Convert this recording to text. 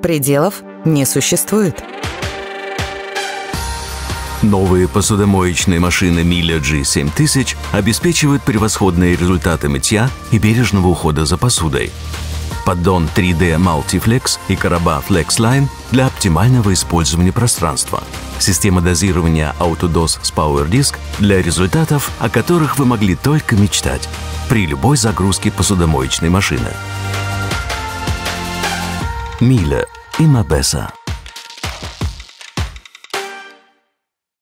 Пределов не существует. Новые посудомоечные машины Miele G7000 обеспечивают превосходные результаты мытья и бережного ухода за посудой. Поддон 3D Multiflex и короба FlexLine для оптимального использования пространства. Система дозирования AutoDose с Power Disk для результатов, о которых вы могли только мечтать при любой загрузке посудомоечной машины. Miele. Immer besser.